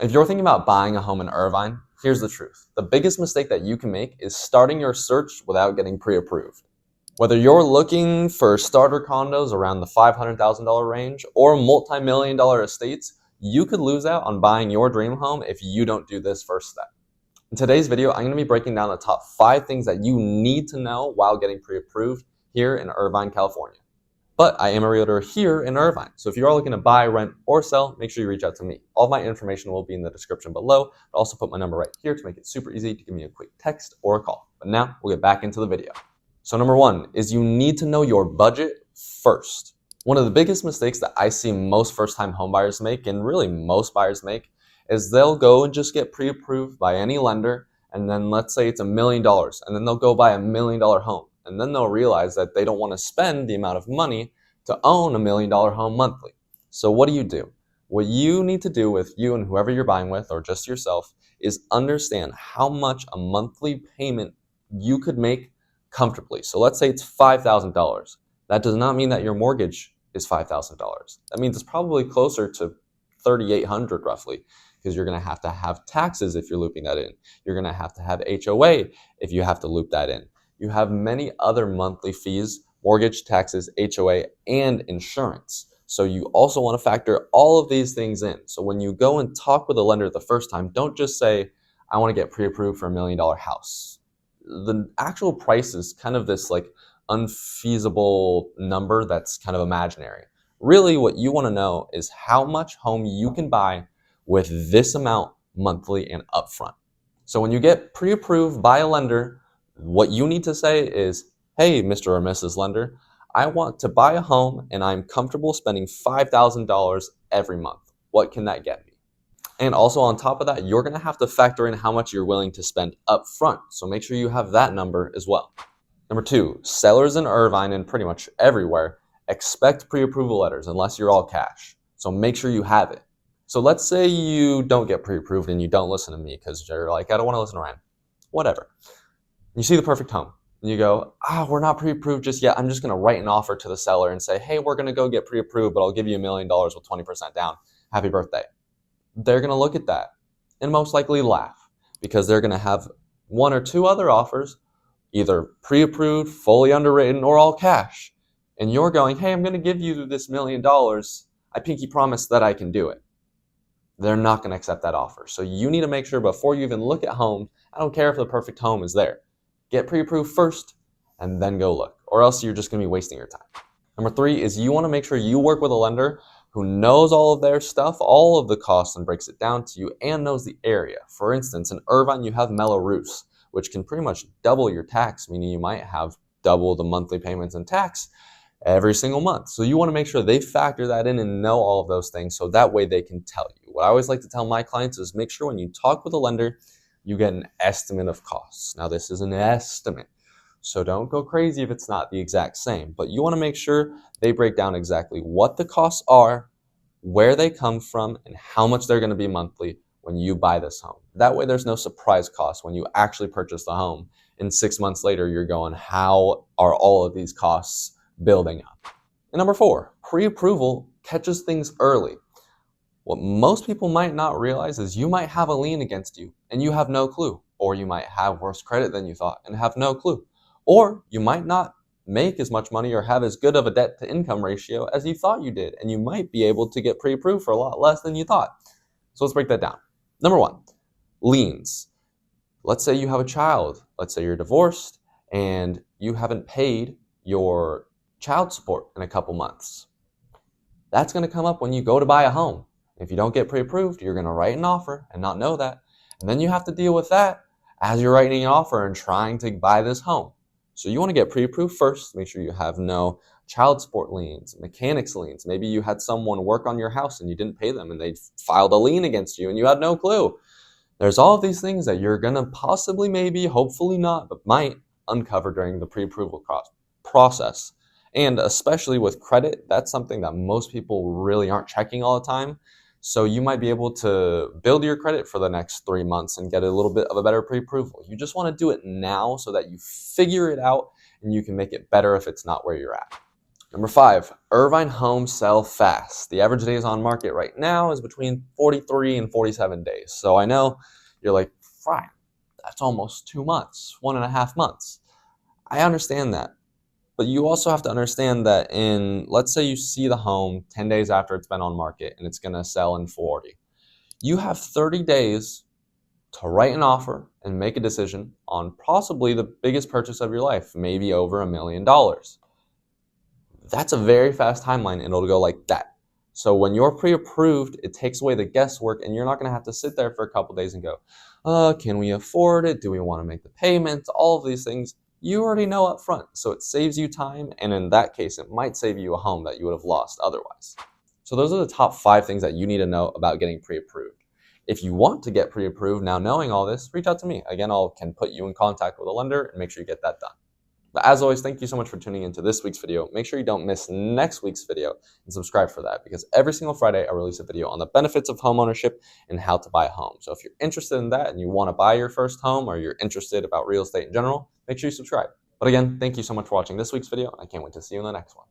If you're thinking about buying a home in Irvine, here's the truth. The biggest mistake that you can make is starting your search without getting pre-approved. Whether you're looking for starter condos around the $500,000 range or multi-million-dollar estates, you could lose out on buying your dream home if you don't do this first step. In today's video, I'm going to be breaking down the top 5 things that you need to know while getting pre-approved here in Irvine, California. But I am a realtor here in Irvine, so if you are looking to buy, rent, or sell, make sure you reach out to me. All of my information will be in the description below. I'll also put my number right here to make it super easy to give me a quick text or a call. But now we'll get back into the video. So number 1 is you need to know your budget first. One of the biggest mistakes that I see most first-time homebuyers make, and really most buyers make, is they'll go and just get pre-approved by any lender, and then let's say it's $1 million, and then they'll go buy $1 million home. And then they'll realize that they don't want to spend the amount of money to own $1 million home monthly. So what do? What you need to do with you and whoever you're buying with, or just yourself, is understand how much a monthly payment you could make comfortably. So let's say it's $5,000. That does not mean that your mortgage is $5,000. That means it's probably closer to $3,800 roughly, because you're going to have taxes if you're looping that in. You're going to have HOA if you have to loop that in. You have many other monthly fees: mortgage, taxes, HOA, and insurance. So you also want to factor all of these things in. So when you go and talk with a lender the first time, don't just say, I want to get pre-approved for $1 million house. The actual price is kind of this like unfeasible number that's kind of imaginary. Really, what you want to know is how much home you can buy with this amount monthly and upfront. So when you get pre-approved by a lender, what you need to say is, hey, Mr. or Mrs. Lender, I want to buy a home and I'm comfortable spending $5,000 every month. What can that get me? And also on top of that, you're going to have to factor in how much you're willing to spend up front. So make sure you have that number as well. Number 2, sellers in Irvine and pretty much everywhere expect pre-approval letters unless you're all cash. So make sure you have it. So let's say you don't get pre-approved and you don't listen to me because you're like, I don't want to listen to Ryan. Whatever. You see the perfect home. And you go, we're not pre-approved just yet. I'm just going to write an offer to the seller and say, hey, we're going to go get pre-approved, but I'll give you $1 million with 20% down. Happy birthday. They're going to look at that and most likely laugh, because they're going to have 1 or 2 other offers, either pre-approved, fully underwritten, or all cash. And you're going, hey, I'm going to give you this $1 million. I pinky promise that I can do it. They're not going to accept that offer. So you need to make sure before you even look at homes, I don't care if the perfect home is there. Get pre-approved first and then go look, or else you're just going to be wasting your time. Number 3 is you want to make sure you work with a lender who knows all of their stuff, all of the costs, and breaks it down to you and knows the area. For instance, in Irvine, you have Mello-Roos, which can pretty much double your tax, meaning you might have double the monthly payments in tax every single month. So you want to make sure they factor that in and know all of those things, so that way they can tell you. What I always like to tell my clients is make sure when you talk with a lender, you get an estimate of costs. Now, this is an estimate, so don't go crazy if it's not the exact same, but you want to make sure they break down exactly what the costs are, where they come from, and how much they're going to be monthly when you buy this home. That way there's no surprise costs when you actually purchase the home. And 6 months later, you're going, how are all of these costs building up? And number 4, pre-approval catches things early. What most people might not realize is you might have a lien against you and you have no clue. Or you might have worse credit than you thought and have no clue. Or you might not make as much money or have as good of a debt to income ratio as you thought you did. And you might be able to get pre-approved for a lot less than you thought. So let's break that down. Number 1, liens. Let's say you have a child. Let's say you're divorced and you haven't paid your child support in a couple months. That's going to come up when you go to buy a home. If you don't get pre-approved, you're going to write an offer and not know that. And then you have to deal with that as you're writing an offer and trying to buy this home. So you want to get pre-approved first. Make sure you have no child support liens, mechanics liens. Maybe you had someone work on your house and you didn't pay them and they filed a lien against you and you had no clue. There's all of these things that you're going to possibly, maybe, hopefully not, but might uncover during the pre-approval process. And especially with credit, that's something that most people really aren't checking all the time. So you might be able to build your credit for the next 3 months and get a little bit of a better pre-approval. You just want to do it now so that you figure it out and you can make it better if it's not where you're at. Number 5, Irvine homes sell fast. The average days on market right now is between 43 and 47 days. So I know you're like, Ryan, that's almost 2 months, 1.5 months. I understand that. But you also have to understand that let's say you see the home 10 days after it's been on market and it's going to sell in 40. You have 30 days to write an offer and make a decision on possibly the biggest purchase of your life, maybe over $1 million. That's a very fast timeline, and it'll go like that. So when you're pre-approved, it takes away the guesswork, and you're not going to have to sit there for a couple days and go, can we afford it? Do we want to make the payments? All of these things you already know up front. So it saves you time, and in that case, it might save you a home that you would have lost otherwise. So those are the top 5 things that you need to know about getting pre-approved. If you want to get pre-approved now knowing all this, reach out to me. Again, I can put you in contact with a lender and make sure you get that done. But as always, thank you so much for tuning into this week's video. Make sure you don't miss next week's video and subscribe for that, because every single Friday I release a video on the benefits of homeownership and how to buy a home. So if you're interested in that and you want to buy your first home, or you're interested about real estate in general, make sure you subscribe. But again, thank you so much for watching this week's video. I can't wait to see you in the next one.